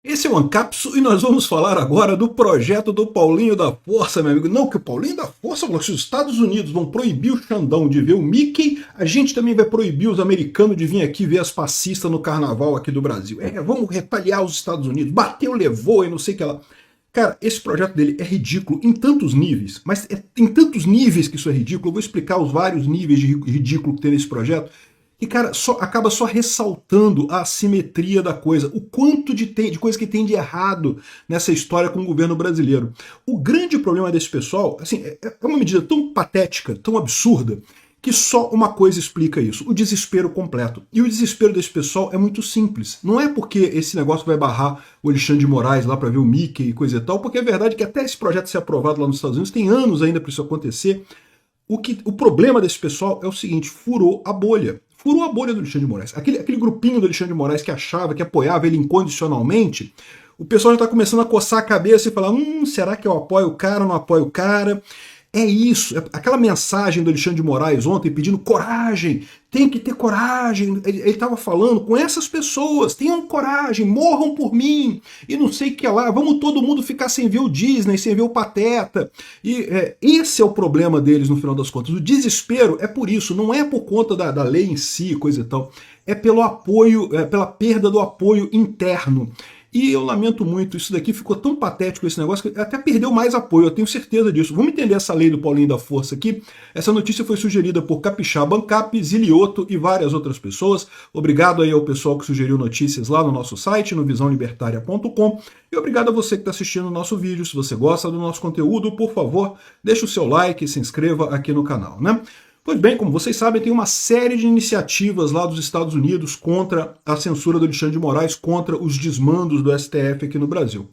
Esse é o Ancapso e nós vamos falar agora do projeto do Paulinho da Força, meu amigo. Não, que o Paulinho da Força falou que se os Estados Unidos vão proibir o Xandão de ver o Mickey, a gente também vai proibir os americanos de vir aqui ver as passistas no carnaval aqui do Brasil. Vamos retaliar os Estados Unidos, bateu, levou e não sei o que lá. Cara, esse projeto dele é ridículo em tantos níveis, mas em tantos níveis que isso é ridículo. Eu vou explicar os vários níveis de ridículo que tem nesse projeto. E, cara, acaba só ressaltando a assimetria da coisa, o quanto de coisa que tem de errado nessa história com o governo brasileiro. O grande problema desse pessoal, assim, é uma medida tão patética, tão absurda, que só uma coisa explica isso: o desespero completo. E o desespero desse pessoal é muito simples. Não é porque esse negócio vai barrar o Alexandre de Moraes lá para ver o Mickey e coisa e tal, porque é verdade que até esse projeto ser aprovado lá nos Estados Unidos tem anos ainda para isso acontecer. O problema desse pessoal é o seguinte: furou a bolha. Furou a bolha do Alexandre de Moraes. Aquele grupinho do Alexandre de Moraes que achava, que apoiava ele incondicionalmente, o pessoal já está começando a coçar a cabeça e falar: será que eu apoio o cara ou não apoio o cara? É isso, aquela mensagem do Alexandre de Moraes ontem pedindo coragem, tem que ter coragem. Ele estava falando com essas pessoas: tenham coragem, morram por mim, e não sei o que lá, vamos todo mundo ficar sem ver o Disney, sem ver o Pateta. E esse é o problema deles no final das contas. O desespero é por isso, não é por conta da lei em si, coisa e tal, é pelo apoio, pela perda do apoio interno. E eu lamento muito, isso daqui ficou tão patético esse negócio que até perdeu mais apoio, eu tenho certeza disso. Vamos entender essa lei do Paulinho da Força aqui. Essa notícia foi sugerida por Capixaba Ancap, Zilioto e várias outras pessoas. Obrigado aí ao pessoal que sugeriu notícias lá no nosso site, no visãolibertaria.com. E obrigado a você que está assistindo o nosso vídeo. Se você gosta do nosso conteúdo, por favor, deixe o seu like e se inscreva aqui no canal, né? Pois bem, como vocês sabem, tem uma série de iniciativas lá dos Estados Unidos contra a censura do Alexandre de Moraes, contra os desmandos do STF aqui no Brasil.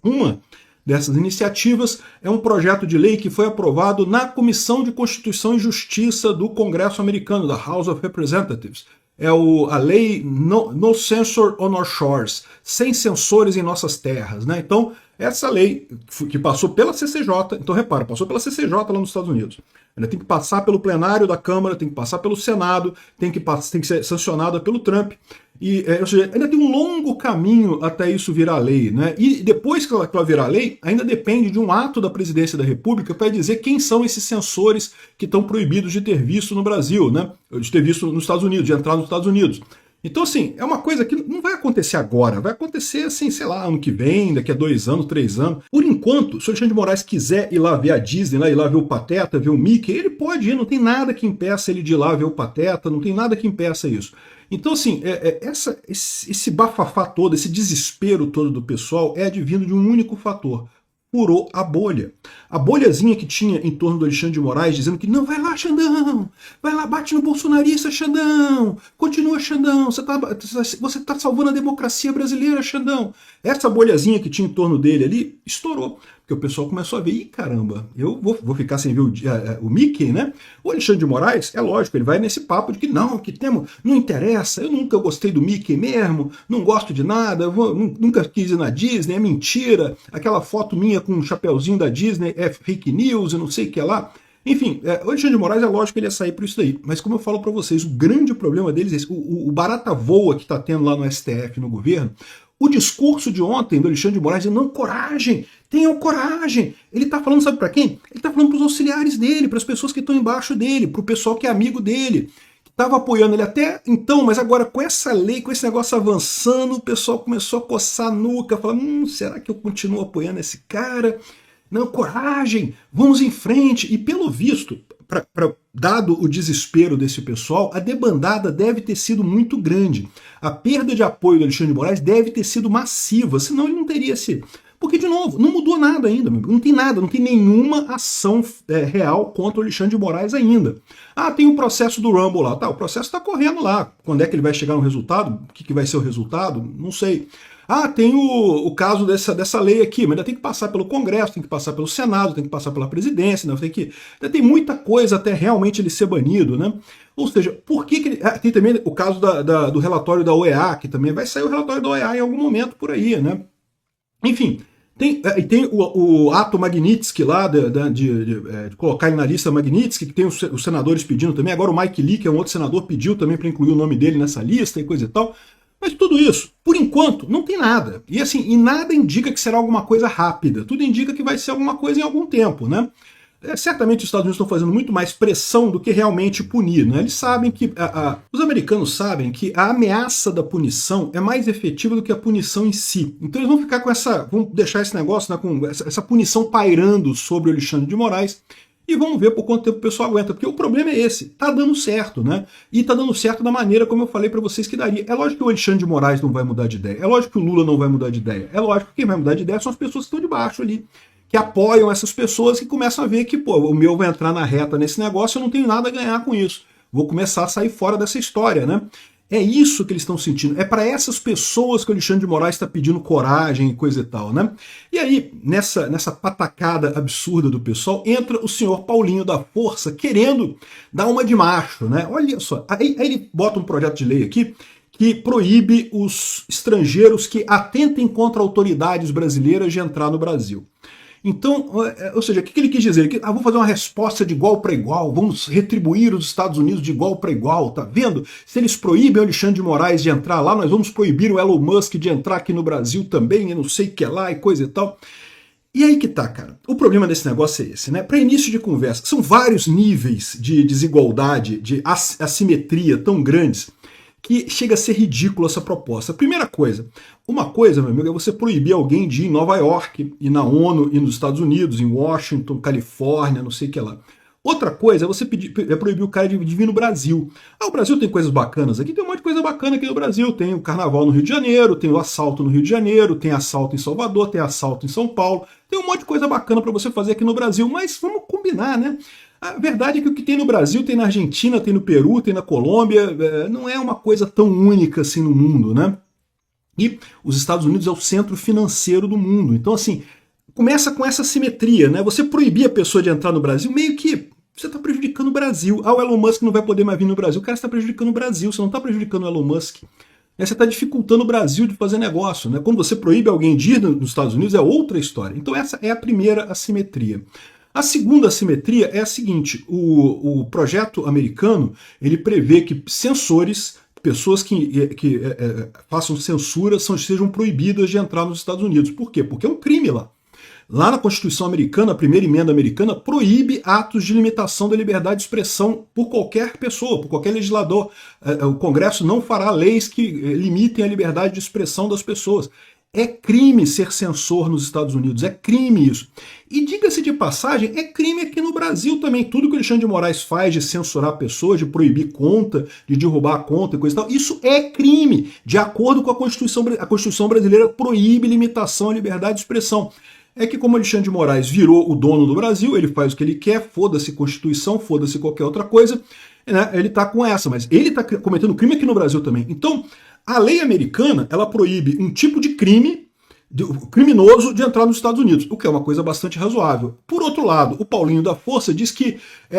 Uma dessas iniciativas é um projeto de lei que foi aprovado na Comissão de Constituição e Justiça do Congresso americano, da House of Representatives. É a lei No Censor on Our Shores, sem censores em nossas terras, né? Então, essa lei que passou pela CCJ, então repara, passou pela CCJ lá nos Estados Unidos. Ainda tem que passar pelo plenário da Câmara, tem que passar pelo Senado, tem que ser sancionada pelo Trump. Ou seja, ainda tem um longo caminho até isso virar lei, né? E depois que ela virar lei, ainda depende de um ato da Presidência da República para dizer quem são esses censores que estão proibidos de ter visto no Brasil, né? De ter visto nos Estados Unidos, de entrar nos Estados Unidos. Então, assim, é uma coisa que não vai acontecer agora, vai acontecer, assim, sei lá, ano que vem, daqui a 2 anos, 3 anos. Por enquanto, se o Alexandre de Moraes quiser ir lá ver a Disney, ir lá ver o Pateta, ver o Mickey, ele pode ir, não tem nada que impeça ele de ir lá ver o Pateta, não tem nada que impeça isso. Então, assim, esse bafafá todo, esse desespero todo do pessoal é advindo de um único fator: furou a bolha. A bolhazinha que tinha em torno do Alexandre de Moraes, dizendo que não, vai lá, Xandão, vai lá, bate no bolsonarista, Xandão, continua, Xandão, você tá salvando a democracia brasileira, Xandão. Essa bolhazinha que tinha em torno dele ali estourou, porque o pessoal começou a ver: ih, caramba, eu vou ficar sem ver o Mickey, né? O Alexandre de Moraes, é lógico, ele vai nesse papo de que não interessa, eu nunca gostei do Mickey mesmo, não gosto de nada, nunca quis ir na Disney, é mentira, aquela foto minha com um chapeuzinho da Disney é fake news e não sei o que lá. Enfim, o Alexandre de Moraes, é lógico que ele ia sair por isso daí. Mas como eu falo para vocês, o grande problema deles é esse: o barata voa que está tendo lá no STF, no governo. O discurso de ontem do Alexandre de Moraes dizendo: não, coragem, tenham coragem. Ele está falando, sabe para quem? Ele está falando para os auxiliares dele, para as pessoas que estão embaixo dele, para o pessoal que é amigo dele, que estava apoiando ele até então, mas agora com essa lei, com esse negócio avançando, o pessoal começou a coçar a nuca, falar: será que eu continuo apoiando esse cara? Não, coragem, vamos em frente. E pelo visto, dado o desespero desse pessoal, a debandada deve ter sido muito grande. A perda de apoio do Alexandre de Moraes deve ter sido massiva, senão ele não teria sido. Porque, de novo, não mudou nada ainda, não tem nada, não tem nenhuma ação real contra o Alexandre de Moraes ainda. Ah, tem o processo do Rumble lá, tá, o processo está correndo lá. Quando é que ele vai chegar no resultado? O que vai ser o resultado? Não sei. Ah, tem o caso dessa lei aqui, mas ainda tem que passar pelo Congresso, tem que passar pelo Senado, tem que passar pela presidência, ainda tem muita coisa até realmente ele ser banido, né? Ou seja, por que ele... tem também o caso do relatório da OEA, que também vai sair o relatório da OEA em algum momento por aí, né? Enfim, tem o ato Magnitsky lá, de colocar ele na lista Magnitsky, que tem os senadores pedindo também. Agora o Mike Lee, que é um outro senador, pediu também para incluir o nome dele nessa lista e coisa e tal. Mas tudo isso, por enquanto, não tem nada. E assim, e nada indica que será alguma coisa rápida. Tudo indica que vai ser alguma coisa em algum tempo, né? Certamente os Estados Unidos estão fazendo muito mais pressão do que realmente punir, né? Eles sabem que, os americanos sabem que a ameaça da punição é mais efetiva do que a punição em si. Então eles vão ficar com vão deixar esse negócio, né, com essa punição pairando sobre o Alexandre de Moraes, e vamos ver por quanto tempo o pessoal aguenta, porque o problema é esse, tá dando certo, né? E tá dando certo da maneira como eu falei para vocês que daria. É lógico que o Alexandre de Moraes não vai mudar de ideia, é lógico que o Lula não vai mudar de ideia, é lógico que quem vai mudar de ideia são as pessoas que estão de baixo ali, que apoiam essas pessoas que começam a ver que, pô, o meu vai entrar na reta nesse negócio, eu não tenho nada a ganhar com isso. Vou começar a sair fora dessa história, né? É isso que eles estão sentindo. É para essas pessoas que o Alexandre de Moraes está pedindo coragem e coisa e tal, né? E aí, nessa patacada absurda do pessoal, entra o senhor Paulinho da Força querendo dar uma de macho, né? Olha só, aí ele bota um projeto de lei aqui que proíbe os estrangeiros que atentem contra autoridades brasileiras de entrar no Brasil. Então, ou seja, o que ele quis dizer? Vamos fazer uma resposta de igual para igual, vamos retribuir os Estados Unidos de igual para igual, tá vendo? Se eles proíbem o Alexandre de Moraes de entrar lá, nós vamos proibir o Elon Musk de entrar aqui no Brasil também, e não sei o que lá, e coisa e tal. E aí que tá, cara. O problema desse negócio é esse, né? Para início de conversa, são vários níveis de desigualdade, de assimetria tão grandes, que chega a ser ridícula essa proposta. Primeira coisa, uma coisa, meu amigo, é você proibir alguém de ir em Nova York, e na ONU, e nos Estados Unidos, em Washington, Califórnia, não sei o que lá. Outra coisa é você proibir o cara de vir no Brasil. O Brasil tem coisas bacanas aqui, tem um monte de coisa bacana aqui no Brasil. Tem o Carnaval no Rio de Janeiro, tem o assalto no Rio de Janeiro, tem assalto em Salvador, tem assalto em São Paulo. Tem um monte de coisa bacana para você fazer aqui no Brasil, mas vamos combinar, né? A verdade é que o que tem no Brasil, tem na Argentina, tem no Peru, tem na Colômbia, não é uma coisa tão única assim no mundo, né? E os Estados Unidos é o centro financeiro do mundo. Então, assim, começa com essa simetria, né? Você proibir a pessoa de entrar no Brasil, meio que você está prejudicando o Brasil. O Elon Musk não vai poder mais vir no Brasil. O cara está prejudicando o Brasil, você não está prejudicando o Elon Musk. Você está dificultando o Brasil de fazer negócio, né? Quando você proíbe alguém de ir nos Estados Unidos, é outra história. Então essa é a primeira assimetria. A segunda assimetria é a seguinte: o projeto americano ele prevê que censores, pessoas que façam censura, sejam proibidas de entrar nos Estados Unidos. Por quê? Porque é um crime lá. Lá na Constituição americana, a primeira emenda americana proíbe atos de limitação da liberdade de expressão por qualquer pessoa, por qualquer legislador. O Congresso não fará leis que limitem a liberdade de expressão das pessoas. É crime ser censor nos Estados Unidos, é crime isso. E diga-se de passagem, é crime aqui no Brasil também. Tudo que o Alexandre de Moraes faz de censurar pessoas, de proibir conta, de derrubar a conta e coisa e tal, isso é crime. De acordo com a Constituição brasileira proíbe limitação à liberdade de expressão. É que como Alexandre de Moraes virou o dono do Brasil, ele faz o que ele quer, foda-se Constituição, foda-se qualquer outra coisa, né? Ele tá com essa, mas ele tá cometendo crime aqui no Brasil também. Então, a lei americana, ela proíbe um tipo de crime criminoso de entrar nos Estados Unidos, o que é uma coisa bastante razoável. Por outro lado, o Paulinho da Força diz que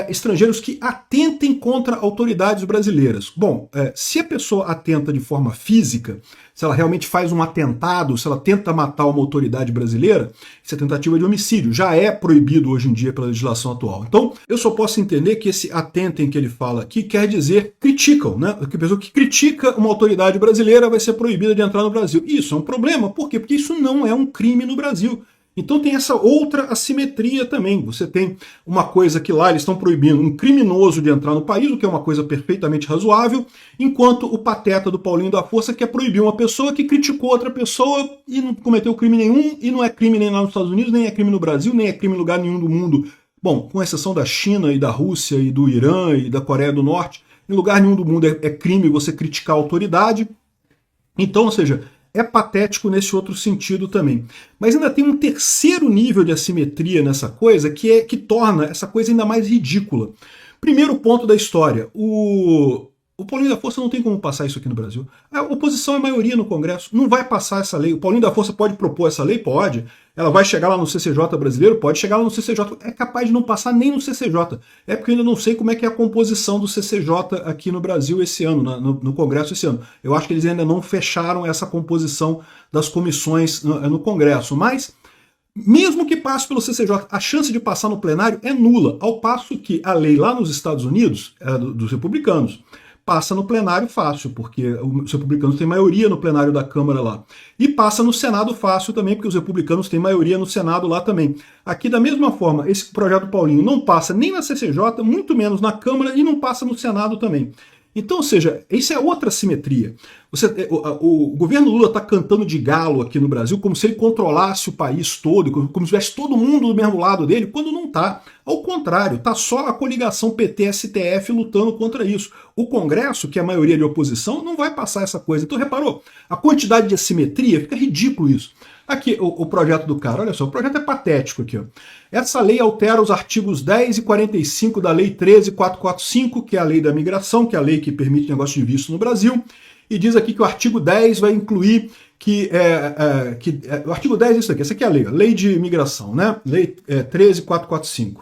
estrangeiros que atentem contra autoridades brasileiras. Bom, se a pessoa atenta de forma física, se ela realmente faz um atentado, se ela tenta matar uma autoridade brasileira, isso é tentativa de homicídio. Já é proibido hoje em dia pela legislação atual. Então, eu só posso entender que esse atentem que ele fala aqui quer dizer criticam, né? A pessoa que critica uma autoridade brasileira vai ser proibida de entrar no Brasil. Isso é um problema. Por quê? Porque isso não é um crime no Brasil. Então tem essa outra assimetria também. Você tem uma coisa que lá eles estão proibindo um criminoso de entrar no país, o que é uma coisa perfeitamente razoável, enquanto o pateta do Paulinho da Força quer proibir uma pessoa que criticou outra pessoa e não cometeu crime nenhum, e não é crime nem lá nos Estados Unidos, nem é crime no Brasil, nem é crime em lugar nenhum do mundo. Bom, com exceção da China e da Rússia e do Irã e da Coreia do Norte, em lugar nenhum do mundo é crime você criticar a autoridade. Então, ou seja, é patético nesse outro sentido também. Mas ainda tem um terceiro nível de assimetria nessa coisa que torna essa coisa ainda mais ridícula. Primeiro ponto da história, o Paulinho da Força não tem como passar isso aqui no Brasil. A oposição é maioria no Congresso, não vai passar essa lei. O Paulinho da Força pode propor essa lei? Pode. Ela vai chegar lá no CCJ brasileiro? Pode chegar lá no CCJ. É capaz de não passar nem no CCJ. É porque eu ainda não sei como é que é a composição do CCJ aqui no Brasil esse ano, no Congresso esse ano. Eu acho que eles ainda não fecharam essa composição das comissões no Congresso. Mas, mesmo que passe pelo CCJ, a chance de passar no plenário é nula, ao passo que a lei lá nos Estados Unidos, dos republicanos, passa no plenário fácil, porque os republicanos têm maioria no plenário da Câmara lá. E passa no Senado fácil também, porque os republicanos têm maioria no Senado lá também. Aqui, da mesma forma, esse projeto Paulinho não passa nem na CCJ, muito menos na Câmara, e não passa no Senado também. Então, ou seja, isso é outra simetria. O governo Lula está cantando de galo aqui no Brasil como se ele controlasse o país todo, como se tivesse todo mundo do mesmo lado dele, quando não está. Ao contrário, está só a coligação PT-STF lutando contra isso. O Congresso, que é a maioria de oposição, não vai passar essa coisa. Então, reparou? A quantidade de assimetria, fica ridículo isso. Aqui, o projeto do cara, olha só, o projeto é patético aqui, ó. Essa lei altera os artigos 10 e 45 da Lei 13.445, que é a lei da migração, que é a lei que permite negócio de visto no Brasil, e diz aqui que o artigo 10 vai incluir o artigo 10 é isso aqui, essa aqui é a lei de imigração, né? Lei 13.445.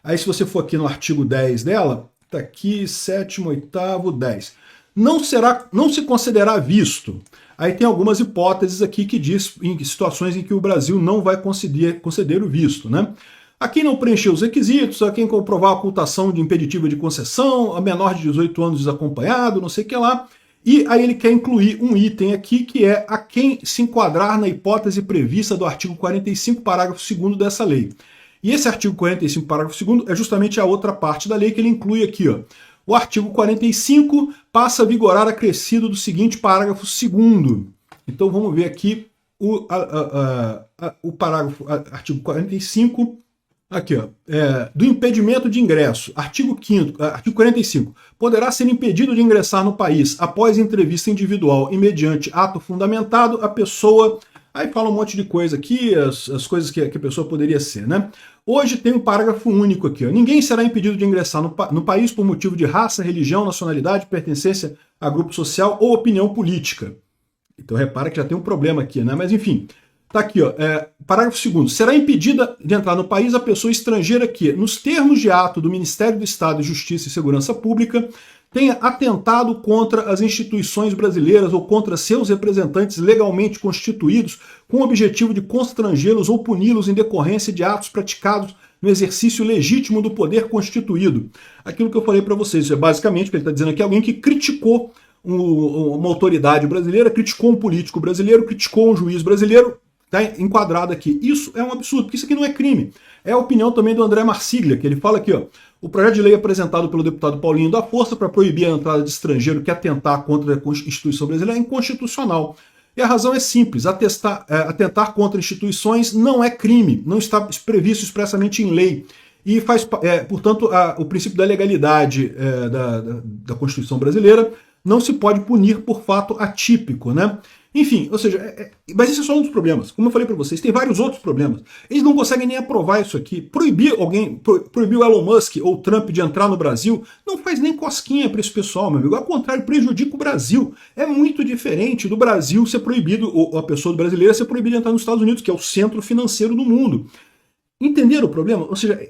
Aí se você for aqui no artigo 10 dela, tá aqui, 7º, 8º, 10. Não se considerará visto. Aí tem algumas hipóteses aqui que diz em situações em que o Brasil não vai conceder o visto, né? A quem não preencher os requisitos, a quem comprovar a ocultação de impeditiva de concessão, a menor de 18 anos desacompanhado, não sei o que lá. E aí ele quer incluir um item aqui que é a quem se enquadrar na hipótese prevista do artigo 45, parágrafo 2º dessa lei. E esse artigo 45, parágrafo 2º é justamente a outra parte da lei que ele inclui aqui, ó. O artigo 45 passa a vigorar acrescido do seguinte parágrafo 2º. Então vamos ver aqui o parágrafo, artigo 45, aqui, ó, do impedimento de ingresso. Artigo 5º, artigo 45. Poderá ser impedido de ingressar no país após entrevista individual e mediante ato fundamentado a pessoa. Aí fala um monte de coisa aqui, as coisas que a pessoa poderia ser, né? Hoje tem um parágrafo único aqui, ó. Ninguém será impedido de ingressar no país por motivo de raça, religião, nacionalidade, pertencência a grupo social ou opinião política. Então repara que já tem um problema aqui, né? Mas enfim, tá aqui, ó. Parágrafo 2º. Será impedida de entrar no país a pessoa estrangeira que, nos termos de ato do Ministério do Estado de Justiça e Segurança Pública, tenha atentado contra as instituições brasileiras ou contra seus representantes legalmente constituídos com o objetivo de constrangê-los ou puni-los em decorrência de atos praticados no exercício legítimo do poder constituído. Aquilo que eu falei para vocês, é basicamente o que ele está dizendo aqui, alguém que criticou uma autoridade brasileira, criticou um político brasileiro, criticou um juiz brasileiro, está enquadrado aqui. Isso é um absurdo, porque isso aqui não é crime. É a opinião também do André Marsiglia, que ele fala aqui, ó. O projeto de lei apresentado pelo deputado Paulinho da Força para proibir a entrada de estrangeiro que atentar contra a Constituição brasileira é inconstitucional. E a razão é simples, atentar contra instituições não é crime, não está previsto expressamente em lei. E faz, portanto, o princípio da legalidade da Constituição brasileira não se pode punir por fato atípico, né? Enfim, ou seja, mas esse é só um dos problemas. Como eu falei para vocês, tem vários outros problemas. Eles não conseguem nem aprovar isso aqui. Proibir o Elon Musk ou o Trump de entrar no Brasil, não faz nem cosquinha para esse pessoal, meu amigo. Ao contrário, prejudica o Brasil. É muito diferente do Brasil ser proibido, ou a pessoa brasileira ser proibida de entrar nos Estados Unidos, que é o centro financeiro do mundo. Entenderam o problema? Ou seja,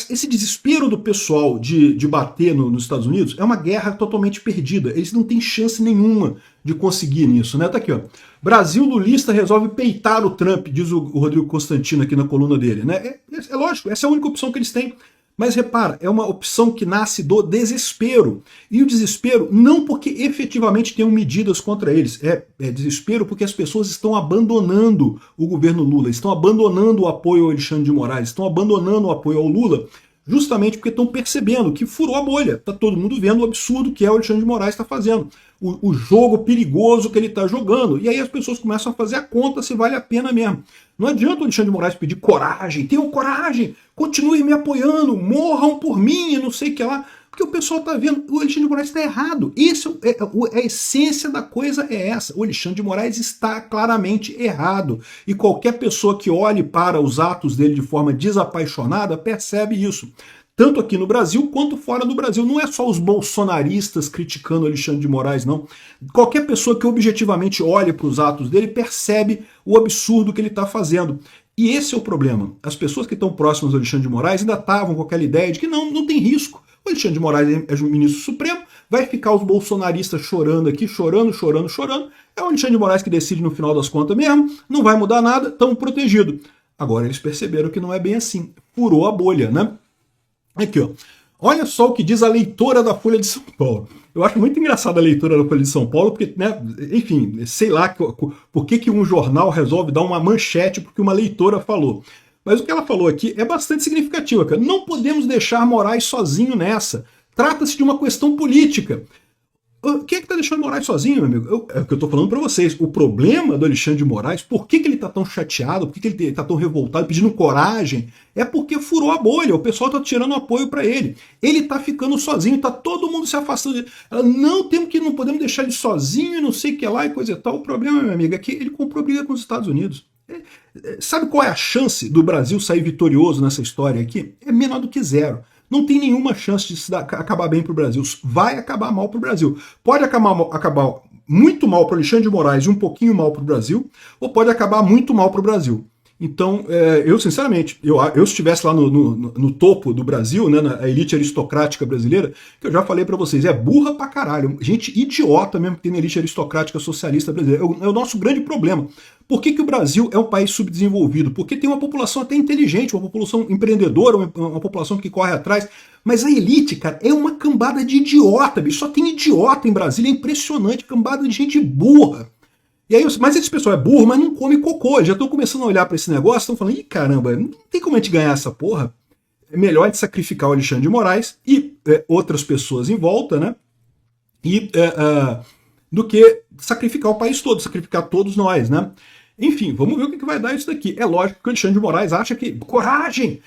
esse desespero do pessoal de bater nos Estados Unidos é uma guerra totalmente perdida. Eles não têm chance nenhuma de conseguir nisso, né? Tá aqui, ó. Brasil lulista resolve peitar o Trump, diz o Rodrigo Constantino aqui na coluna dele, né? É lógico, essa é a única opção que eles têm. Mas repara, é uma opção que nasce do desespero. E o desespero não porque efetivamente tenham medidas contra eles. É desespero porque as pessoas estão abandonando o governo Lula, estão abandonando o apoio ao Alexandre de Moraes, estão abandonando o apoio ao Lula, justamente porque estão percebendo que furou a bolha. Está todo mundo vendo o absurdo que o Alexandre de Moraes está fazendo. O jogo perigoso que ele está jogando. E aí as pessoas começam a fazer a conta se vale a pena mesmo. Não adianta o Alexandre de Moraes pedir coragem, tenham coragem, continuem me apoiando, morram por mim, não sei o que lá. Porque o pessoal está vendo, o Alexandre de Moraes está errado. Isso a essência da coisa é essa. O Alexandre de Moraes está claramente errado. E qualquer pessoa que olhe para os atos dele de forma desapaixonada percebe isso. Tanto aqui no Brasil quanto fora do Brasil. Não é só os bolsonaristas criticando o Alexandre de Moraes, não. Qualquer pessoa que objetivamente olhe para os atos dele percebe o absurdo que ele está fazendo. E esse é o problema. As pessoas que estão próximas do Alexandre de Moraes ainda estavam com aquela ideia de que não tem risco. O Alexandre de Moraes é o ministro supremo, vai ficar os bolsonaristas chorando aqui, chorando. É o Alexandre de Moraes que decide no final das contas mesmo, não vai mudar nada, estamos protegidos. Agora eles perceberam que não é bem assim. Furou a bolha, né? Aqui, ó. Olha só o que diz a leitora da Folha de São Paulo. Eu acho muito engraçada a leitura da Folha de São Paulo, porque, né, enfim, sei lá por que um jornal resolve dar uma manchete porque uma leitora falou. Mas o que ela falou aqui é bastante significativo, cara. Não podemos deixar Moraes sozinho nessa. Trata-se de uma questão política. Quem é que tá deixando Moraes sozinho, meu amigo? É o que eu tô falando para vocês. O problema do Alexandre de Moraes, por que ele tá tão chateado, por que ele tá tão revoltado, pedindo coragem, é porque furou a bolha, o pessoal tá tirando apoio para ele. Ele tá ficando sozinho, tá todo mundo se afastando dele. Não podemos deixar ele sozinho, não sei o que lá e coisa e tal. O problema, meu amigo, é que ele comprou briga com os Estados Unidos. Sabe qual é a chance do Brasil sair vitorioso nessa história aqui? É menor do que zero. Não tem nenhuma chance de acabar bem para o Brasil. Vai acabar mal para o Brasil. Pode acabar muito mal para o Alexandre de Moraes e um pouquinho mal para o Brasil, ou pode acabar muito mal para o Brasil. Então, eu sinceramente, eu se estivesse lá no topo do Brasil, né, na elite aristocrática brasileira, que eu já falei para vocês, é burra pra caralho, gente idiota mesmo que tem na elite aristocrática socialista brasileira. É o nosso grande problema. Por que o Brasil é um país subdesenvolvido? Porque tem uma população até inteligente, uma população empreendedora, uma população que corre atrás. Mas a elite, cara, é uma cambada de idiota, bicho. Só tem idiota em Brasília, é impressionante, cambada de gente burra. E aí, mas esse pessoal é burro, mas não come cocô. Já estão começando a olhar para esse negócio, estão falando, ih, caramba, não tem como a gente ganhar essa porra. É melhor a gente sacrificar o Alexandre de Moraes e outras pessoas em volta, né? Do que sacrificar o país todo, sacrificar todos nós, né? Enfim, vamos ver o que vai dar isso daqui. É lógico que o Alexandre de Moraes acha que coragem,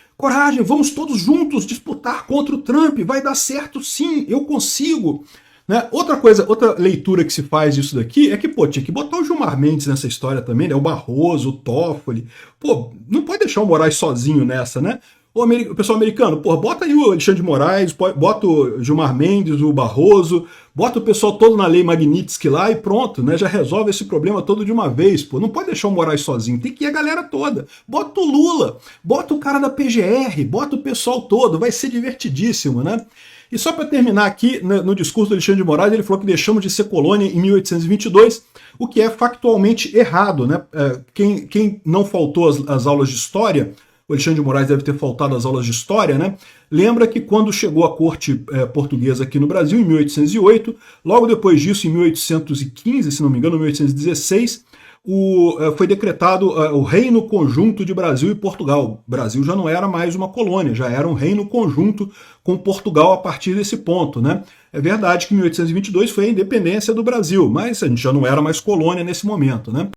vamos todos juntos disputar contra o Trump, vai dar certo sim, eu consigo. Né? Outra leitura que se faz disso daqui é que, pô, tinha que botar o Gilmar Mendes nessa história também, né? O Barroso, o Toffoli. Pô, não pode deixar o Moraes sozinho nessa, né? O pessoal americano, pô, bota aí o Alexandre de Moraes, bota o Gilmar Mendes, o Barroso, bota o pessoal todo na lei Magnitsky lá e pronto, né? Já resolve esse problema todo de uma vez, pô. Não pode deixar o Moraes sozinho, tem que ir a galera toda. Bota o Lula, bota o cara da PGR, bota o pessoal todo, vai ser divertidíssimo, né? E só para terminar aqui, no discurso do Alexandre de Moraes, ele falou que deixamos de ser colônia em 1822, o que é factualmente errado, né? Quem não faltou às aulas de história, o Alexandre de Moraes deve ter faltado às aulas de história, né? Lembra que quando chegou a corte portuguesa aqui no Brasil, em 1808, logo depois disso, em 1815, se não me engano, 1816, foi decretado o Reino Conjunto de Brasil e Portugal. O Brasil já não era mais uma colônia, já era um reino conjunto com Portugal a partir desse ponto, né? É verdade que em 1822 foi a independência do Brasil, mas a gente já não era mais colônia nesse momento, né?